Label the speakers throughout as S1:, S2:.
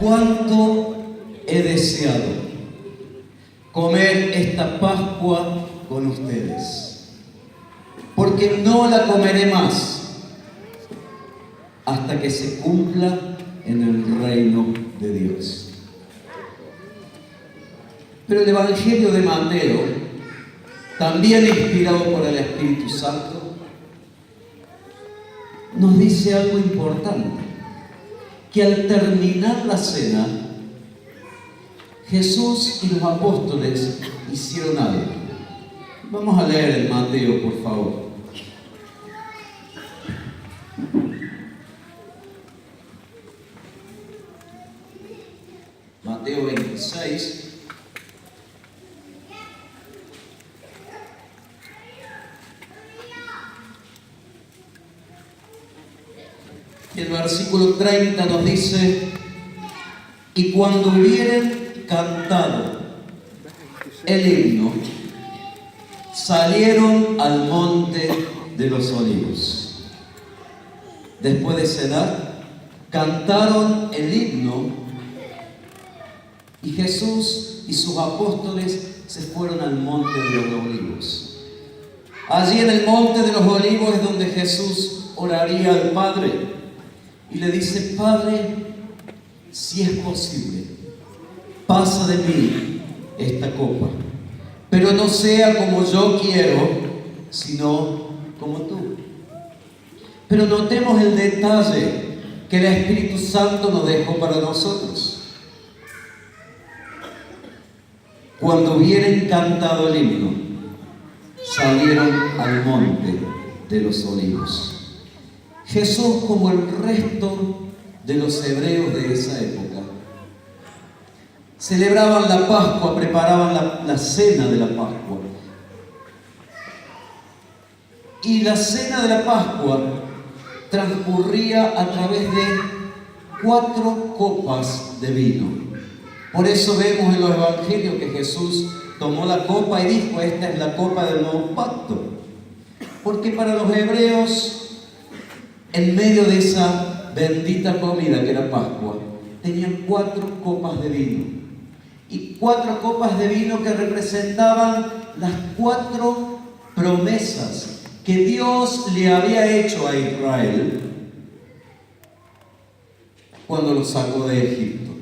S1: cuánto he deseado comer esta Pascua con ustedes, porque no la comeré más hasta que se cumpla en el reino de Dios. Pero el Evangelio de Mateo, también inspirado por el Espíritu Santo, nos dice algo importante, que al terminar la cena, Jesús y los apóstoles hicieron algo. Vamos a leer el Mateo, por favor. Mateo 26. Y el versículo 30 nos dice: y cuando hubieren cantado el himno, salieron al monte de los olivos. Después de cenar, cantaron el himno y Jesús y sus apóstoles se fueron al monte de los olivos. Allí en el monte de los olivos es donde Jesús oraría al Padre y le dice: Padre, si es posible, pasa de mí esta copa, pero no sea como yo quiero, sino como tú. Pero notemos el detalle que el Espíritu Santo nos dejó para nosotros. Cuando hubieran cantado el himno, salieron al monte de los olivos. Jesús, como el resto de los hebreos de esa época, celebraban la Pascua, preparaban la cena de la Pascua. Y la cena de la Pascua transcurría a través de 4 copas de vino. Por eso vemos en los evangelios que Jesús tomó la copa y dijo: esta es la copa del nuevo pacto. Porque para los hebreos, en medio de esa bendita comida que era Pascua, tenían 4 copas de vino. Y 4 copas de vino que representaban las 4 promesas que Dios le había hecho a Israel cuando lo sacó de Egipto.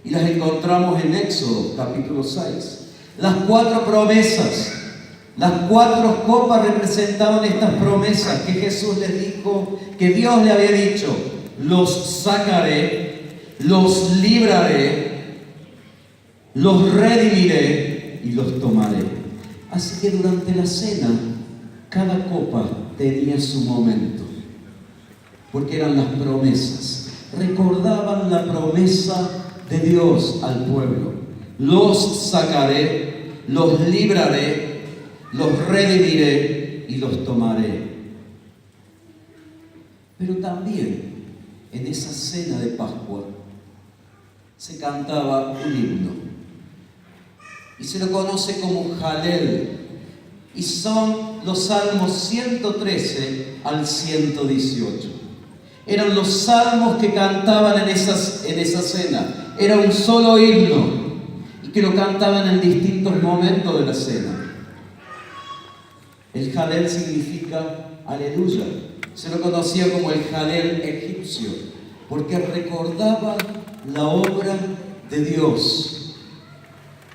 S1: Y las encontramos en Éxodo capítulo 6. Las 4 promesas, las 4 copas representaban estas promesas que Jesús les dijo, que Dios le había dicho: los sacaré, los libraré, los redimiré y los tomaré. Así que durante la cena, cada copa tenía su momento, porque eran las promesas. Recordaban la promesa de Dios al pueblo: los sacaré, los libraré, los redimiré y los tomaré. Pero también en esa cena de Pascua se cantaba un himno y se lo conoce como Jalel, y son los salmos 113 al 118. Eran los salmos que cantaban en esa cena. Era un solo himno y que lo cantaban en distintos momentos de la cena. El Jalel significa aleluya. Se lo conocía como el Jalel egipcio, porque recordaba la obra de Dios,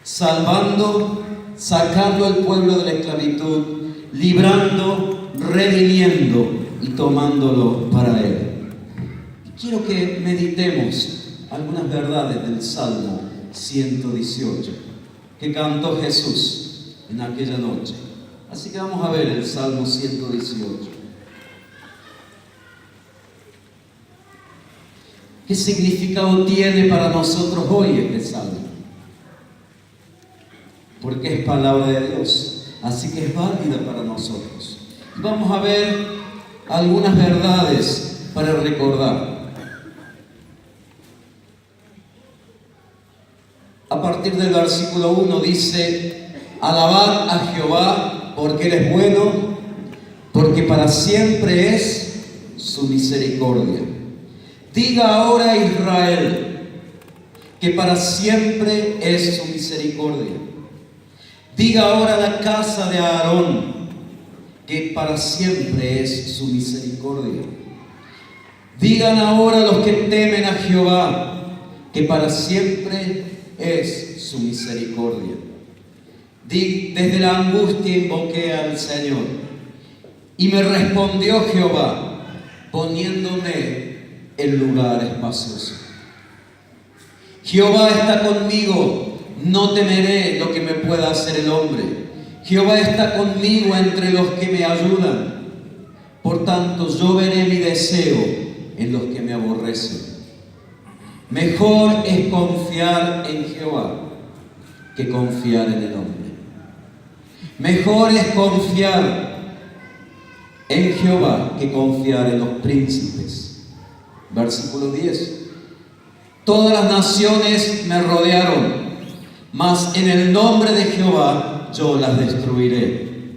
S1: salvando, sacando al pueblo de la esclavitud, librando, redimiendo y tomándolo para Él. Quiero que meditemos algunas verdades del Salmo 118 que cantó Jesús en aquella noche. Así que vamos a ver el Salmo 118. ¿Qué significado tiene para nosotros hoy este salmo? Porque es palabra de Dios, así que es válida para nosotros. Y vamos a ver algunas verdades para recordar. A partir del versículo 1 dice: alabad a Jehová porque Él es bueno, porque para siempre es su misericordia. Diga ahora Israel: que para siempre es su misericordia. Diga ahora a la casa de Aarón, que para siempre es su misericordia. Digan ahora los que temen a Jehová, que para siempre es su misericordia. Desde la angustia invoqué al Señor, y me respondió Jehová, poniéndome en lugar espacioso. Jehová está conmigo, no temeré lo que me pueda hacer el hombre. Jehová está conmigo entre los que me ayudan. Por tanto, yo veré mi deseo en los que me aborrecen. Mejor es confiar en Jehová que confiar en el hombre. Mejor es confiar en Jehová que confiar en los príncipes. Versículo 10. Todas las naciones me rodearon, mas en el nombre de Jehová yo las destruiré.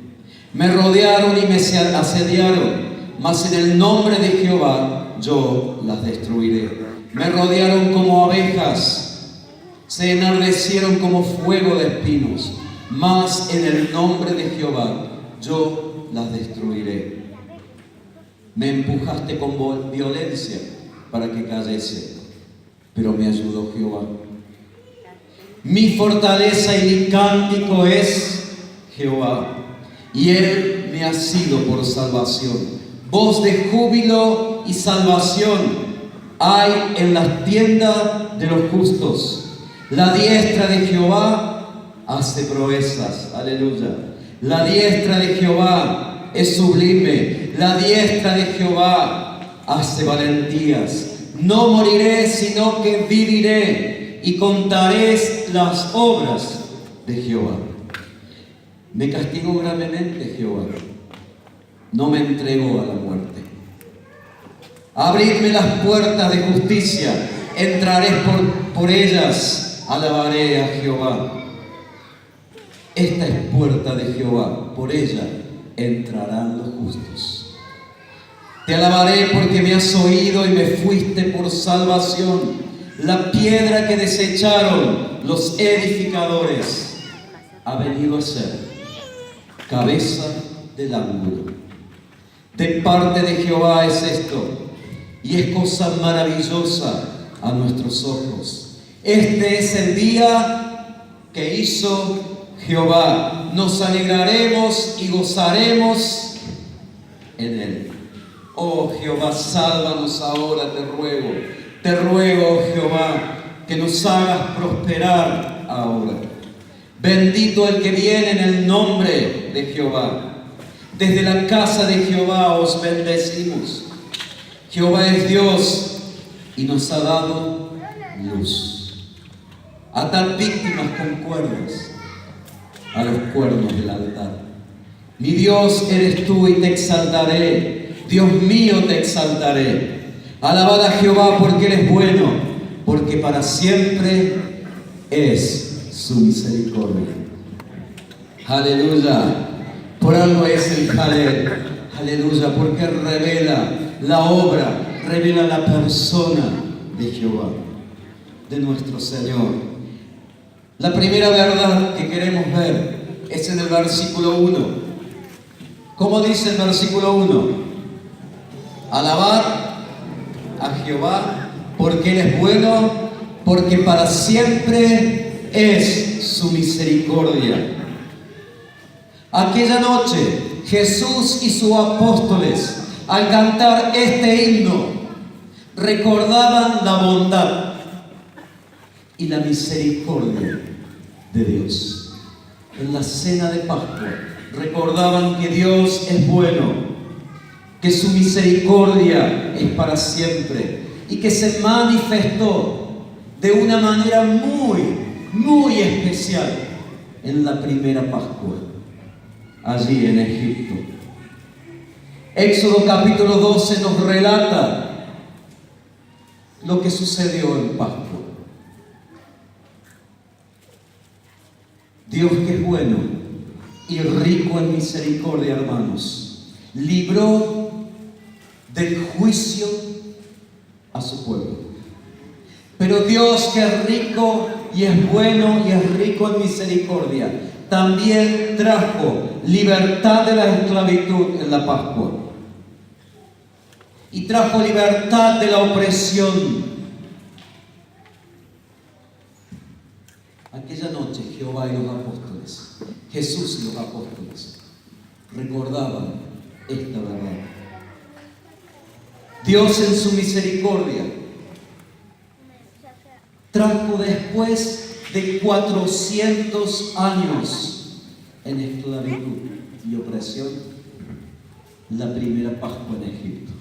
S1: Me rodearon y me asediaron, mas en el nombre de Jehová yo las destruiré. Me rodearon como abejas, se enardecieron como fuego de espinos, mas en el nombre de Jehová yo las destruiré. Me empujaste con violencia para que cayese, pero me ayudó Jehová. Mi fortaleza y mi cántico es Jehová, y Él me ha sido por salvación. Voz de júbilo y salvación hay en las tiendas de los justos. La diestra de Jehová hace proezas. Aleluya. La diestra de Jehová es sublime. La diestra de Jehová hace valentías. No moriré, sino que viviré y contaré las obras de Jehová. Me castigó gravemente Jehová, no me entregó a la muerte. Abridme las puertas de justicia, entraré por ellas, alabaré a Jehová. Esta es puerta de Jehová, por ella entrarán los justos. Te alabaré porque me has oído y me fuiste por salvación. La piedra que desecharon los edificadores ha venido a ser cabeza del ángulo. De parte de Jehová es esto, y es cosa maravillosa a nuestros ojos. Este es el día que hizo Jehová. Nos alegraremos y gozaremos en él. Oh Jehová, sálvanos ahora, te ruego. Te ruego, Jehová, que nos hagas prosperar ahora. Bendito el que viene en el nombre de Jehová. Desde la casa de Jehová os bendecimos. Jehová es Dios y nos ha dado luz. Atad víctimas con cuerdas a los cuernos del altar. Mi Dios eres tú y te exaltaré. Dios mío, te exaltaré. Alabad a Jehová porque Él es bueno, porque para siempre es su misericordia. Aleluya. Por algo es el Jalel. Aleluya, porque revela la obra, revela la persona de Jehová, de nuestro Señor. La primera verdad que queremos ver es en el versículo 1. ¿Cómo dice el versículo 1? Alabad a Jehová porque Él es bueno, porque para siempre es su misericordia. Aquella noche Jesús y sus apóstoles, al cantar este himno, recordaban la bondad y la misericordia de Dios. En la cena de Pascua recordaban que Dios es bueno, que su misericordia es para siempre y que se manifestó de una manera muy, muy especial en la primera Pascua, allí en Egipto. Éxodo capítulo 12 nos relata lo que sucedió en Pascua. Dios, que es bueno y rico en misericordia, hermanos, libró del juicio a su pueblo. Pero Dios, que es rico y es bueno y es rico en misericordia, también trajo libertad de la esclavitud en la Pascua. Y trajo libertad de la opresión. Aquella noche Jehová y los apóstoles, Jesús y los apóstoles, recordaban esta verdad. Dios en su misericordia trajo después de 400 años en esclavitud y opresión la primera Pascua en Egipto.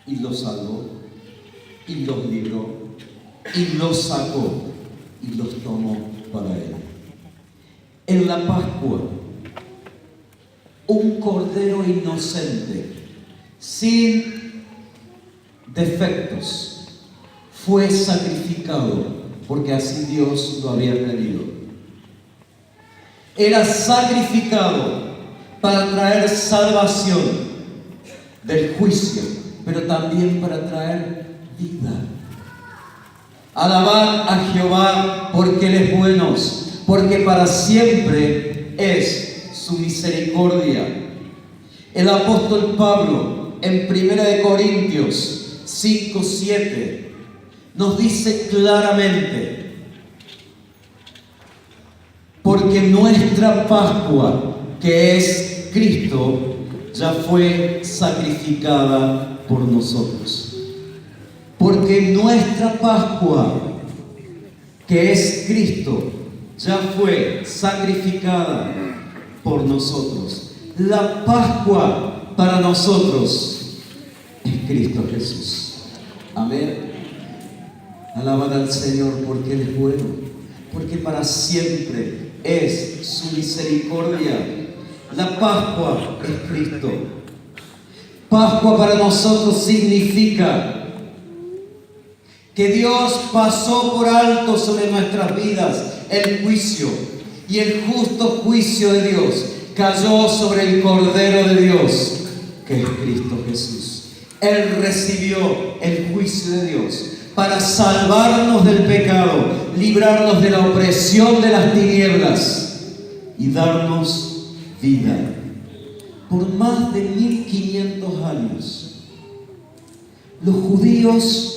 S1: Y los salvó, y los libró, y los sacó, y los tomó para él. En la Pascua, un cordero inocente, sin defectos, fue sacrificado, porque así Dios lo había querido. Era sacrificado para traer salvación del juicio, pero también para traer vida. Alabad a Jehová porque Él es bueno, porque para siempre es su misericordia. El apóstol Pablo en 1 Corintios 5:7 nos dice claramente: porque nuestra Pascua, que es Cristo, ya fue sacrificada por nosotros. Porque nuestra Pascua, que es Cristo, ya fue sacrificada por nosotros. La Pascua para nosotros es Cristo Jesús. Amén. Alabad al Señor porque Él es bueno, porque para siempre es su misericordia. La Pascua es Cristo. Pascua para nosotros significa que Dios pasó por alto sobre nuestras vidas el juicio, y el justo juicio de Dios cayó sobre el Cordero de Dios, que es Cristo Jesús. Él recibió el juicio de Dios para salvarnos del pecado, librarnos de la opresión de las tinieblas y darnos vida. Por más de 1500 años, los judíos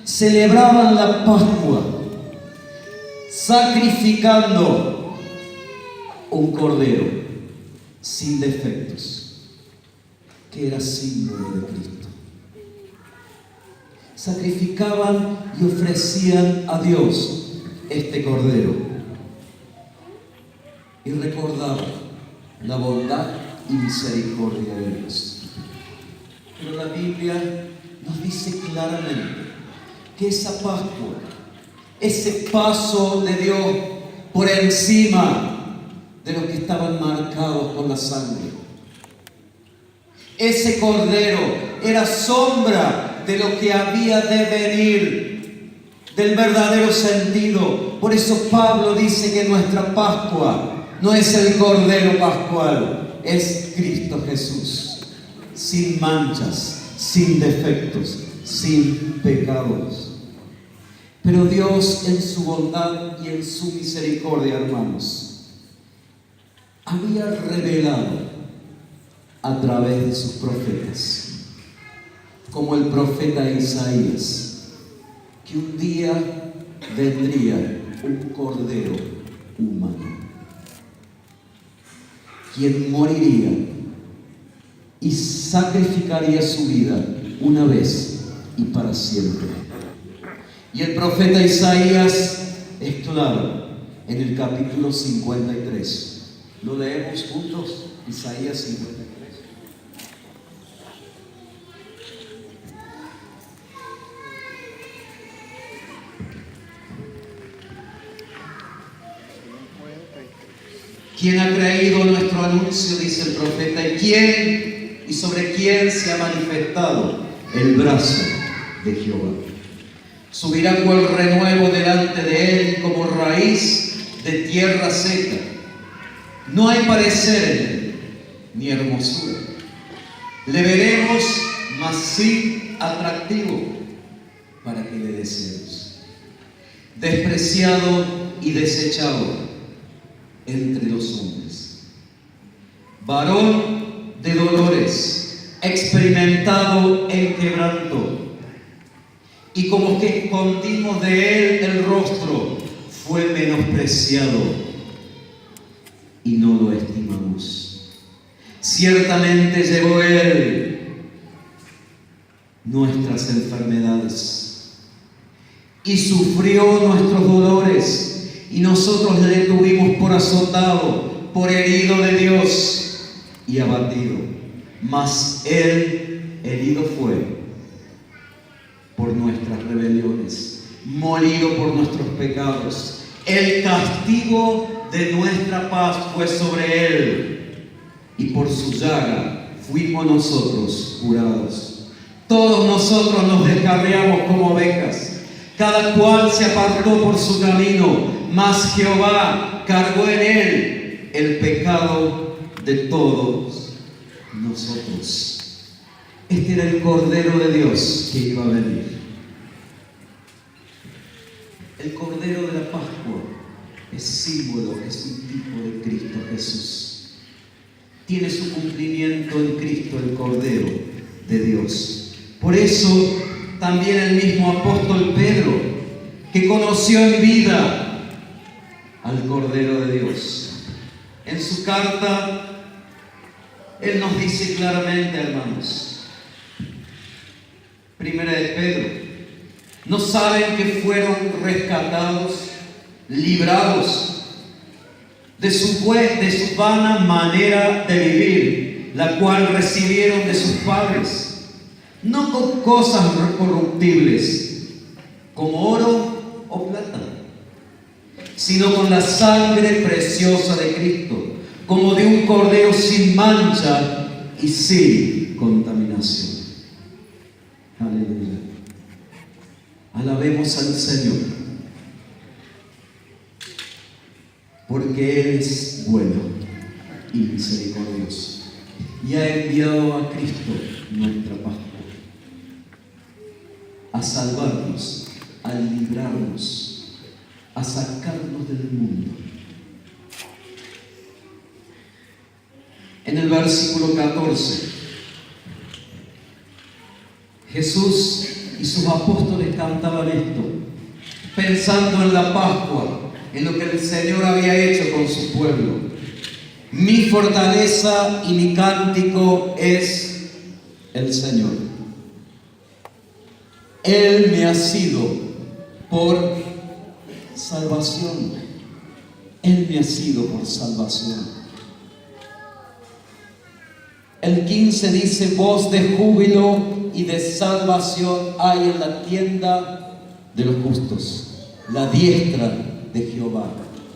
S1: celebraban la Pascua sacrificando un cordero sin defectos, que era símbolo de Cristo. Sacrificaban y ofrecían a Dios este cordero y recordaban la bondad y misericordia de Dios. Pero la Biblia nos dice claramente que esa Pascua, ese paso de Dios por encima de los que estaban marcados con la sangre, ese cordero era sombra de lo que había de venir, del verdadero sentido. Por eso Pablo dice que nuestra Pascua no es el cordero pascual, es Cristo Jesús, sin manchas, sin defectos, sin pecados. Pero Dios, en su bondad y en su misericordia, hermanos, había revelado a través de sus profetas, como el profeta Isaías, que un día vendría un cordero humano, quien moriría y sacrificaría su vida una vez y para siempre. Y el profeta Isaías es claro en el capítulo 53. ¿Lo leemos juntos? Isaías 53. ¿Quién ha creído nuestro anuncio?, dice el profeta, y sobre quién se ha manifestado el brazo de Jehová. Subirá cual renuevo delante de él, como raíz de tierra seca. No hay parecer en él, ni hermosura. Le veremos mas sí atractivo para que le deseemos. Despreciado y desechado entre los hombres. Varón de dolores, experimentado en quebranto. Y como que escondimos de él el rostro, fue menospreciado y no lo estimamos. Ciertamente llevó él nuestras enfermedades y sufrió nuestros dolores, y nosotros le tuvimos por azotado, por herido de Dios y abatido. Mas él herido fue por nuestras rebeliones, molido por nuestros pecados. El castigo de nuestra paz fue sobre él, y por su llaga fuimos nosotros curados. Todos nosotros nos descarriamos como ovejas, cada cual se apartó por su camino, mas Jehová cargó en él el pecado de todos nosotros. Este era el Cordero de Dios que iba a venir. El Cordero de la Pascua es símbolo, es un tipo de Cristo Jesús. Tiene su cumplimiento en Cristo, el Cordero de Dios. Por eso también el mismo apóstol Pedro, que conoció en vida al Cordero de Dios, en su carta él nos dice claramente, hermanos, Primera de Pedro: ¿no saben que fueron rescatados, librados de su vana manera de vivir, la cual recibieron de sus padres, no con cosas corruptibles, como oro o plata, sino con la sangre preciosa de Cristo, como de un cordero sin mancha y sin contaminación? Aleluya. Alabemos al Señor, porque Él es bueno y misericordioso, y ha enviado a Cristo, nuestra Pascua, a salvarnos, a librarnos, a sacarnos del mundo. En el versículo 14, Jesús y sus apóstoles cantaban esto, pensando en la Pascua, en lo que el Señor había hecho con su pueblo. Mi fortaleza y mi cántico es el Señor. Él me ha sido por salvación. Él me ha sido por salvación. El 15 dice: voz de júbilo y de salvación hay en la tienda de los justos. La diestra de Jehová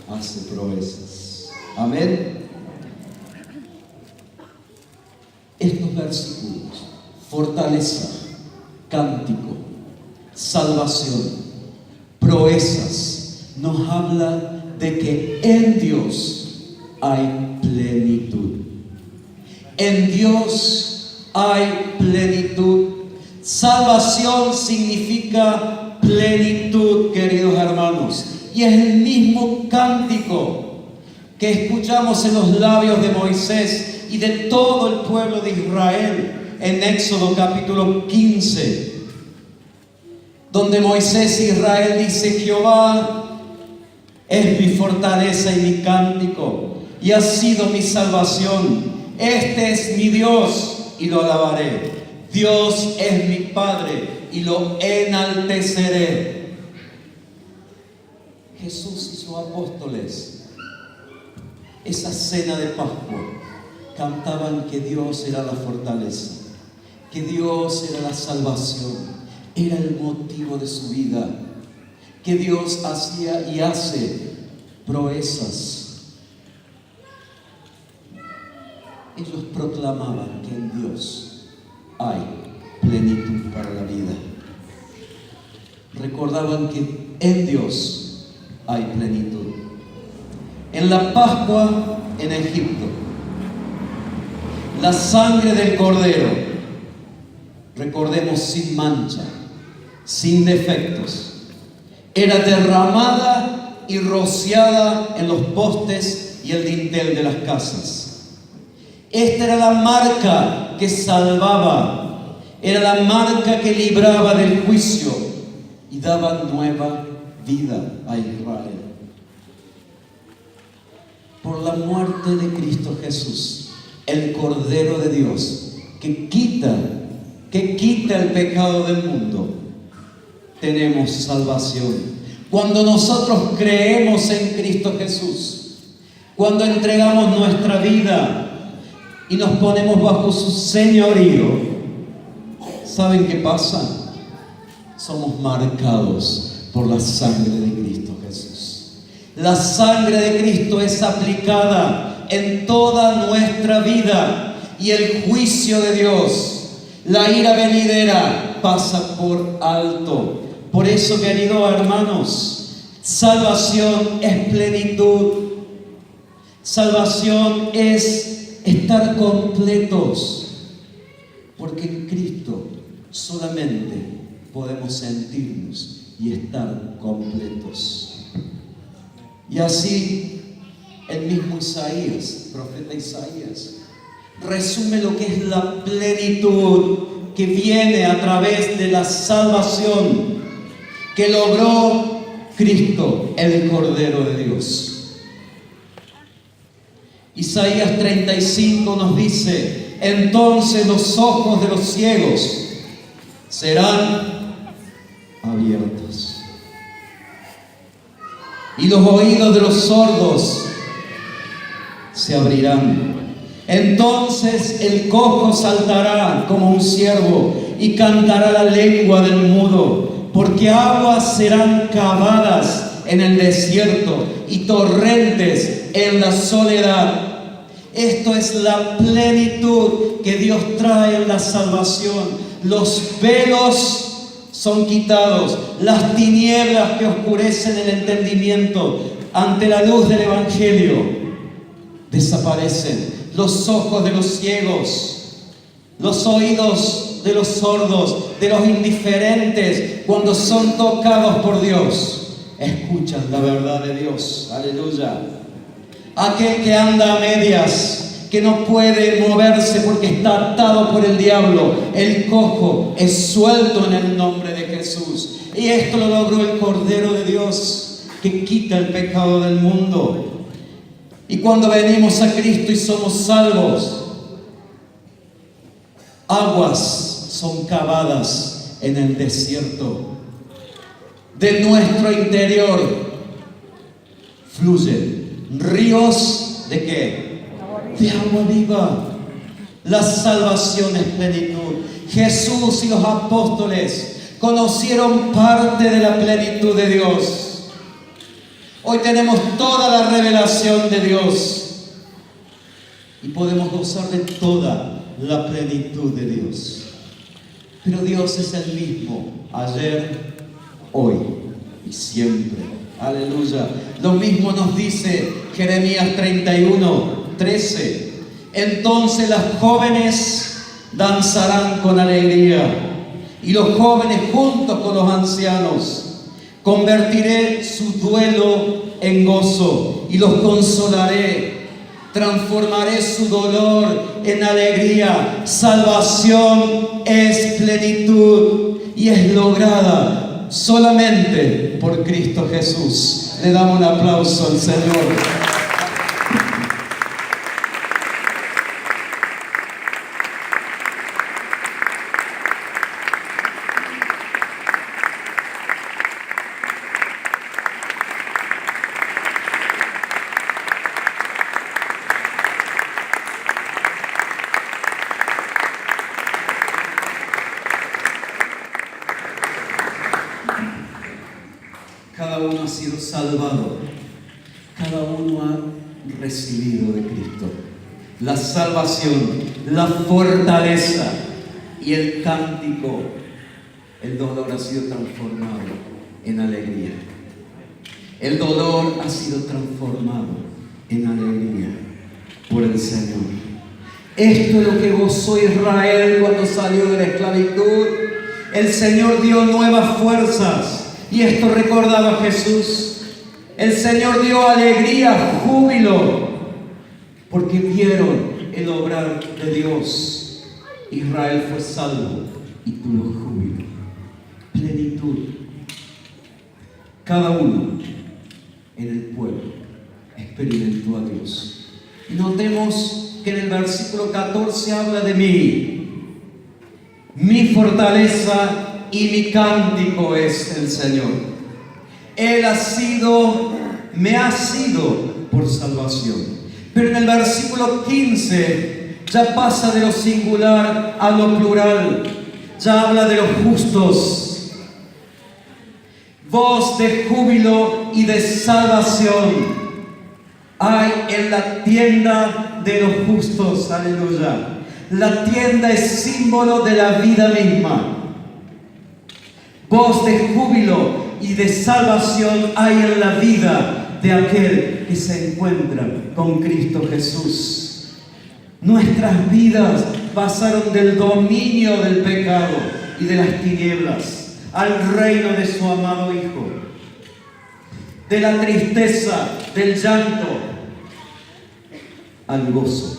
S1: hace proezas. Amén. Estos versículos, fortaleza, cántico, salvación, proezas, nos habla de que en Dios hay plenitud. En Dios hay plenitud. Salvación significa plenitud, queridos hermanos. Y es el mismo cántico que escuchamos en los labios de Moisés y de todo el pueblo de Israel en Éxodo capítulo 15, donde Moisés e Israel dice: Jehová es mi fortaleza y mi cántico, y ha sido mi salvación. Este es mi Dios y lo alabaré. Dios es mi Padre y lo enalteceré. Jesús y sus apóstoles, esa cena de Pascua, cantaban que Dios era la fortaleza, que Dios era la salvación, era el motivo de su vida, que Dios hacía y hace proezas. Ellos proclamaban que en Dios hay plenitud para la vida. Recordaban que en Dios hay plenitud. En la Pascua en Egipto, la sangre del cordero recordemos, sin mancha, sin defectos. Era derramada y rociada en los postes y el dintel de las casas. Esta era la marca que salvaba, era la marca que libraba del juicio y daba nueva vida a Israel. Por la muerte de Cristo Jesús, el Cordero de Dios, que quita el pecado del mundo, tenemos salvación. Cuando nosotros creemos en Cristo Jesús, cuando entregamos nuestra vida y nos ponemos bajo su señorío, ¿saben qué pasa? Somos marcados por la sangre de Cristo Jesús. La sangre de Cristo es aplicada en toda nuestra vida y el juicio de Dios, la ira venidera, pasa por alto. Por eso, queridos hermanos, salvación es plenitud. Salvación es estar completos, porque en Cristo solamente podemos sentirnos y estar completos. Y así el mismo Isaías, profeta Isaías, resume lo que es la plenitud que viene a través de la salvación que logró Cristo, el Cordero de Dios. Isaías 35 nos dice: entonces los ojos de los ciegos serán abiertos y los oídos de los sordos se abrirán. Entonces el cojo saltará como un ciervo y cantará la lengua del mudo, porque aguas serán cavadas en el desierto y torrentes en la soledad. Esto es la plenitud que Dios trae en la salvación. Los velos son quitados, las tinieblas que oscurecen el entendimiento ante la luz del Evangelio desaparecen. Los ojos de los ciegos, los oídos de los sordos, de los indiferentes, cuando son tocados por Dios, escuchan la verdad de Dios. Aleluya. Aquel que anda a medias, que no puede moverse porque está atado por el diablo, el cojo es suelto en el nombre de Jesús. Y esto lo logró el Cordero de Dios, que quita el pecado del mundo. Y cuando venimos a Cristo y somos salvos, aguas son cavadas en el desierto. De nuestro interior fluyen ríos ¿de qué? De agua viva. La salvación es plenitud. Jesús y los apóstoles conocieron parte de la plenitud de Dios. Hoy tenemos toda la revelación de Dios y podemos gozar de toda la plenitud de Dios. Pero Dios es el mismo ayer, hoy y siempre. Aleluya. Lo mismo nos dice Jeremías 31:13. Entonces las jóvenes danzarán con alegría y los jóvenes juntos con los ancianos. Convertiré su duelo en gozo y los consolaré. Transformaré su dolor en alegría. Salvación es plenitud y es lograda solamente por Cristo Jesús. Le damos un aplauso al Señor. Cada uno ha sido salvado, cada uno ha recibido de Cristo la salvación, la fortaleza y el cántico. El dolor ha sido transformado en alegría. El dolor ha sido transformado en alegría por el Señor. Esto es lo que gozó Israel cuando salió de la esclavitud. El Señor dio nuevas fuerzas, y esto recordaba Jesús. El Señor dio alegría, júbilo, porque vieron el obrar de Dios. Israel fue salvo y tuvo júbilo, plenitud. Cada uno en el pueblo experimentó a Dios. Y notemos que en el versículo 14 habla de mí. Mi fortaleza y mi cántico es el Señor. Él me ha sido por salvación. Pero en el versículo 15 ya pasa de lo singular a lo plural. Ya habla de los justos. Voz de júbilo y de salvación hay en la tienda de los justos. Aleluya. La tienda es símbolo de la vida misma. Voz de júbilo y de salvación hay en la vida de aquel que se encuentra con Cristo Jesús. Nuestras vidas pasaron del dominio del pecado y de las tinieblas al reino de su amado Hijo, de la tristeza, del llanto, al gozo,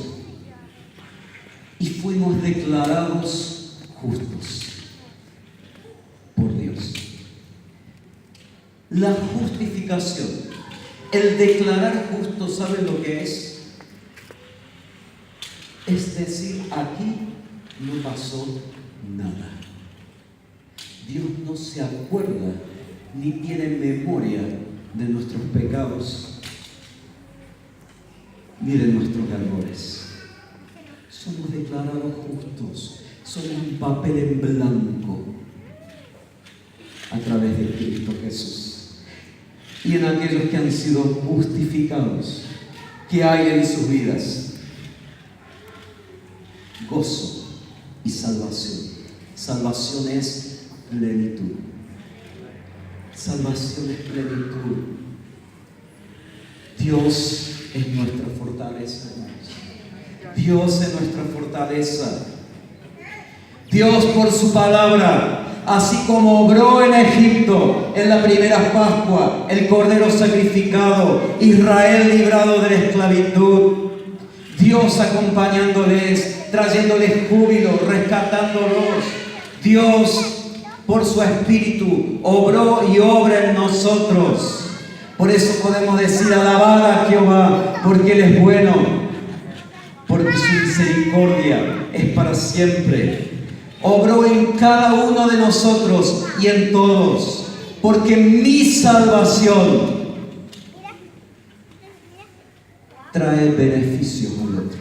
S1: y fuimos declarados justos por Dios. La justificación, el declarar justo, ¿saben lo que es? Es decir, aquí no pasó nada. Dios no se acuerda ni tiene memoria de nuestros pecados ni de nuestros errores. Somos declarados justos, somos un papel en blanco a través de Cristo Jesús. Y en aquellos que han sido justificados, ¿qué hay en sus vidas? Gozo y salvación. Salvación es plenitud. Salvación es plenitud. Dios es nuestra fortaleza, hermanos. Dios es nuestra fortaleza. Dios, por su palabra, así como obró en Egipto en la primera Pascua, el cordero sacrificado, Israel librado de la esclavitud, Dios acompañándoles, trayéndoles júbilo, rescatándolos. Dios, por su Espíritu, obró y obra en nosotros. Por eso podemos decir: alabad a Jehová, porque Él es bueno, porque su misericordia es para siempre. Obró en cada uno de nosotros y en todos, porque mi salvación trae beneficios al otro.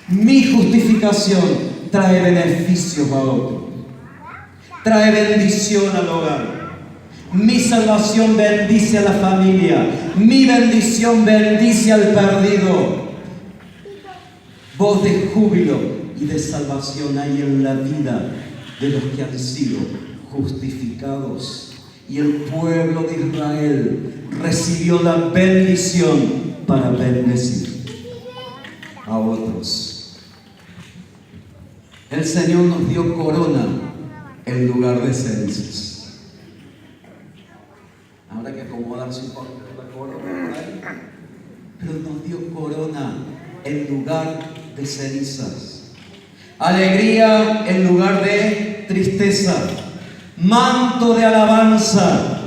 S1: Mi justificación trae beneficios a otro. Trae bendición al hogar. Mi salvación bendice a la familia. Mi bendición bendice al perdido. Voz de júbilo y de salvación hay en la vida de los que han sido justificados. Y el pueblo de Israel recibió la bendición para bendecir a otros. El Señor nos dio corona en lugar de cenizas. Habrá que acomodarse un poco la corona por ahí. Pero nos dio corona en lugar de cenizas. Alegría en lugar de tristeza. Manto de alabanza.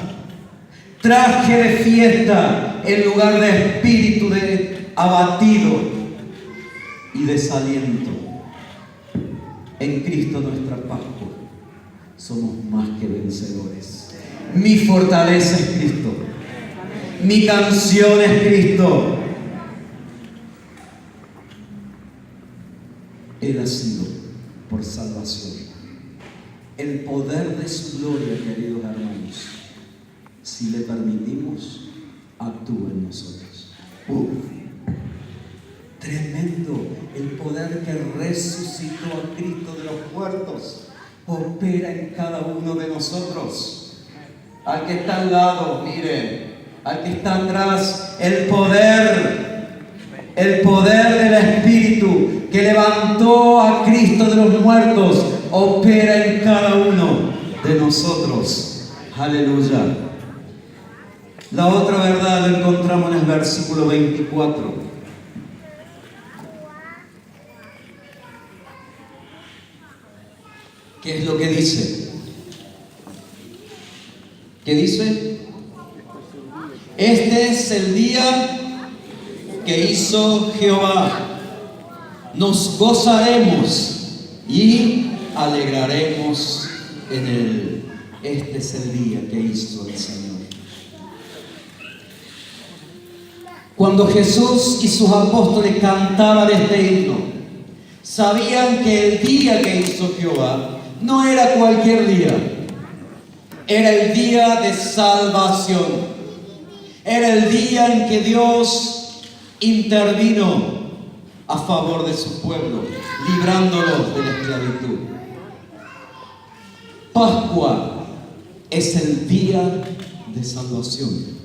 S1: Traje de fiesta en lugar de espíritu de abatido y desaliento. En Cristo nuestra Pascua somos más que vencedores. Mi fortaleza es Cristo. Mi canción es Cristo. Él ha sido por salvación. El poder de su gloria, queridos hermanos, si le permitimos, actúa en nosotros. Tremendo el poder que resucitó a Cristo de los muertos. Opera en cada uno de nosotros. Al que está al lado, miren, al que está atrás, el poder del Espíritu que levantó a Cristo de los muertos, opera en cada uno de nosotros. Aleluya. La otra verdad la encontramos en el versículo 24. ¿Qué es lo que dice? ¿Qué dice? Este es el día que hizo Jehová. Nos gozaremos y alegraremos en él. Este es el día que hizo el Señor. Cuando Jesús y sus apóstoles cantaban este himno, sabían que el día que hizo Jehová no era cualquier día. Era el día de salvación. Era el día en que Dios intervino a favor de su pueblo, librándolos de la esclavitud. Pascua es el día de salvación.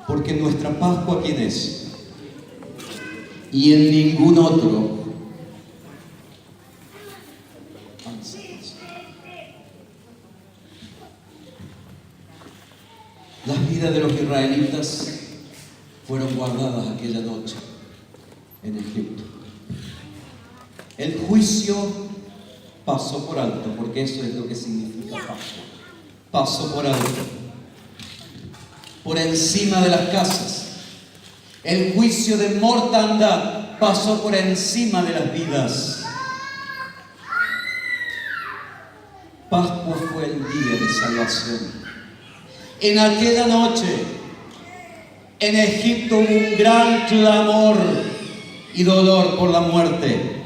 S1: Porque nuestra Pascua, ¿quién es? Y en ningún otro. Las vidas de los israelitas fueron guardadas aquella noche en Egipto. El juicio pasó por alto, porque eso es lo que significa Pascua. Pasó por alto, por encima de las casas. El juicio de mortandad pasó por encima de las vidas. Pascua fue el día de salvación. En aquella noche, en Egipto hubo un gran clamor y dolor por la muerte.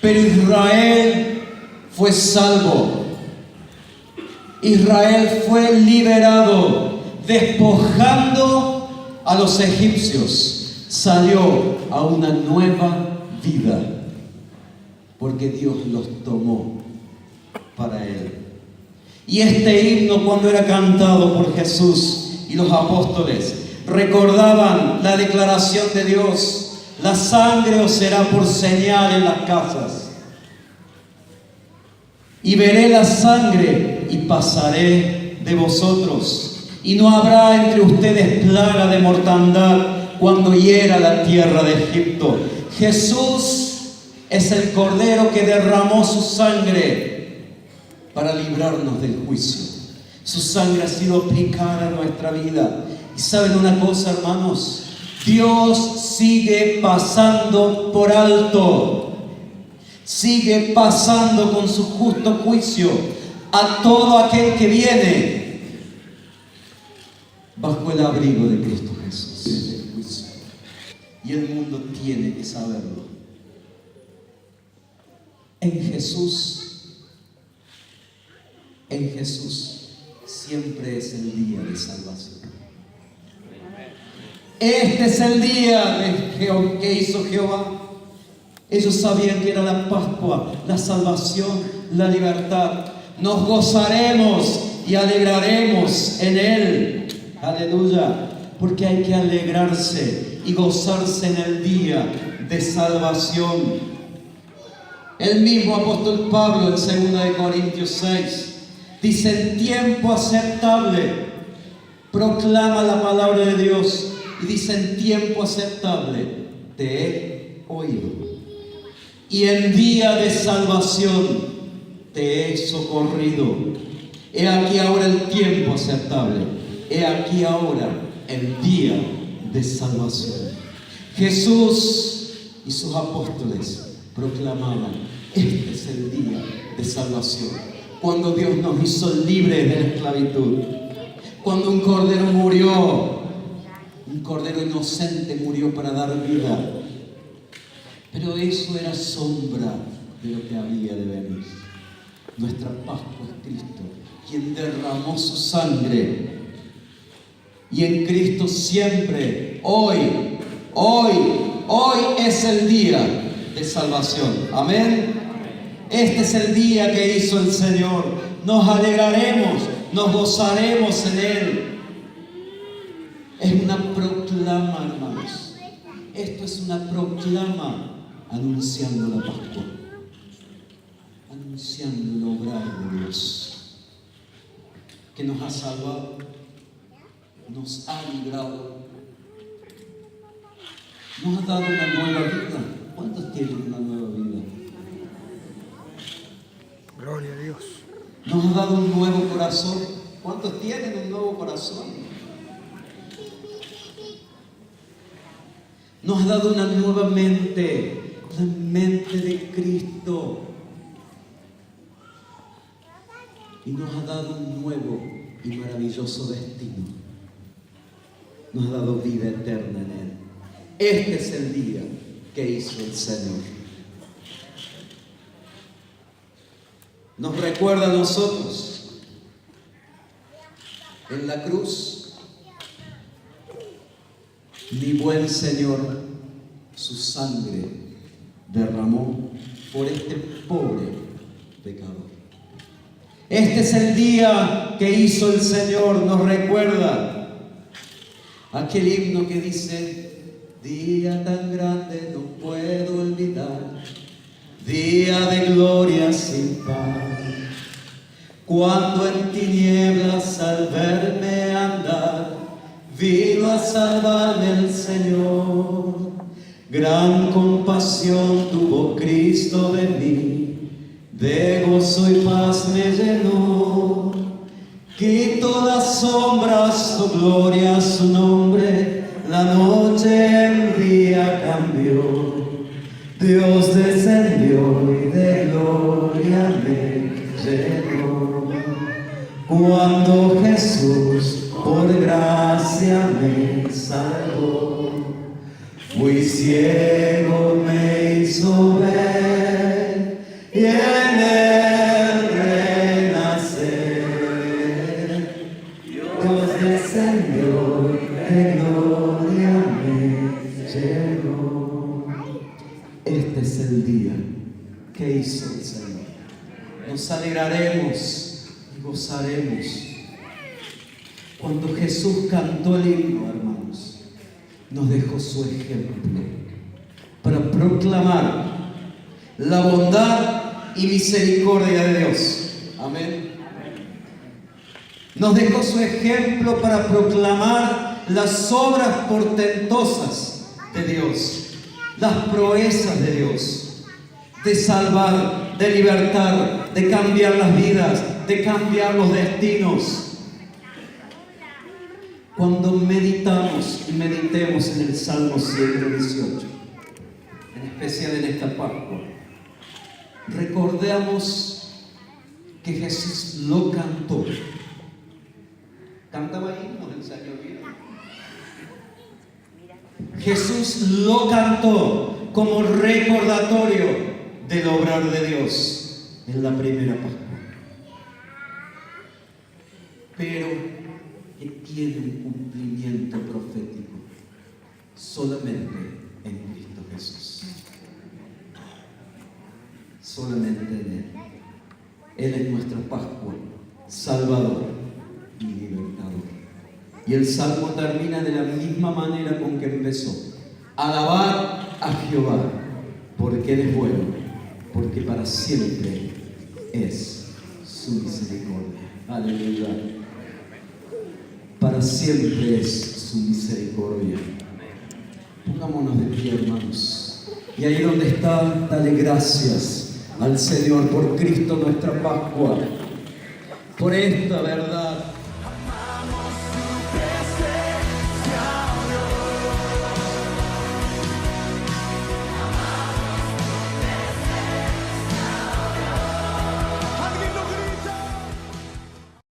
S1: Pero Israel fue salvo. Israel fue liberado, despojando a los egipcios. Salió a una nueva vida, porque Dios los tomó para Él. Y este himno, cuando era cantado por Jesús y los apóstoles, recordaban la declaración de Dios: la sangre os será por señal en las casas. Y veré la sangre y pasaré de vosotros. Y no habrá entre ustedes plaga de mortandad cuando hiera la tierra de Egipto. Jesús es el Cordero que derramó su sangre para librarnos del juicio. Su sangre ha sido aplicada en nuestra vida. Y ¿saben una cosa, hermanos? Dios sigue pasando por alto. Sigue pasando con su justo juicio a todo aquel que viene bajo el abrigo de Cristo Jesús. Y el mundo tiene que saberlo. En Jesús siempre es el día de salvación. Este es el día que hizo Jehová. Ellos sabían que era la Pascua, la salvación, la libertad. Nos gozaremos y alegraremos en Él. Aleluya. Porque hay que alegrarse y gozarse en el día de salvación. El mismo apóstol Pablo en 2 Corintios 6 dice: en tiempo aceptable proclama la palabra de Dios. Y dice: en tiempo aceptable te he oído. Y en día de salvación te he socorrido. He aquí ahora el tiempo aceptable. He aquí ahora el día de salvación. Jesús y sus apóstoles proclamaban: este es el día de salvación. Cuando Dios nos hizo libres de la esclavitud. Cuando un cordero murió, un cordero inocente murió para dar vida. Pero eso era sombra de lo que había de venir. Nuestra Pascua es Cristo, quien derramó su sangre. Y en Cristo siempre, hoy es el día de salvación. Amén. Este es el día que hizo el Señor. Nos alegraremos, nos gozaremos en Él. Es una proclama, hermanos. Esto es una proclama anunciando la Pascua, anunciando el obrar de Dios, que nos ha salvado, nos ha librado, nos ha dado una nueva vida. ¿Cuántos tienen una nueva vida?
S2: Gloria a Dios.
S1: Nos ha dado un nuevo corazón. ¿Cuántos tienen un nuevo corazón? Nos ha dado una nueva mente, la mente de Cristo. Y nos ha dado un nuevo y maravilloso destino. Nos ha dado vida eterna en Él. Este es el día que hizo el Señor. Nos recuerda a nosotros en la cruz. Mi buen Señor, su sangre derramó por este pobre pecador. Este es el día que hizo el Señor. Nos recuerda aquel himno que dice: día tan grande no puedo olvidar, día de gloria sin par, cuando en tinieblas al verme andar, vino a salvarme el Señor. Gran compasión tuvo Cristo de mí, de gozo y paz me llenó. Quitó las sombras, su gloria, su nombre, la noche en día cambió. Dios descendió y de gloria me llenó. Cuando Jesús por gracia me salvó, fui ciego, me hizo ver y en él renacer. Dios descendió y de gloria me llenó. Este es el día que hizo el Señor. Nos alegraremos y gozaremos. Cuando Jesús cantó el himno, hermanos, nos dejó su ejemplo para proclamar la bondad y misericordia de Dios. Amén. Nos dejó su ejemplo para proclamar las obras portentosas de Dios, las proezas de Dios, de salvar, de libertar, de cambiar las vidas, de cambiar los destinos. Cuando meditamos y meditemos en el Salmo 118, en especial en esta Pascua, recordemos que Jesús lo cantó. Cantaba himnos el Señor. Jesús lo cantó como recordatorio del obrar de Dios en la primera Pascua. Pero que tiene un cumplimiento profético solamente en Cristo Jesús. Solamente en Él. Él es nuestra Pascua, Salvador y Libertador. Y el Salmo termina de la misma manera con que empezó: alabar a Jehová, porque Él es bueno, porque para siempre es su misericordia. Aleluya. Para siempre es su misericordia. Pongámonos de pie, hermanos. Y ahí donde está, dale gracias al Señor por Cristo nuestra Pascua, por esta verdad.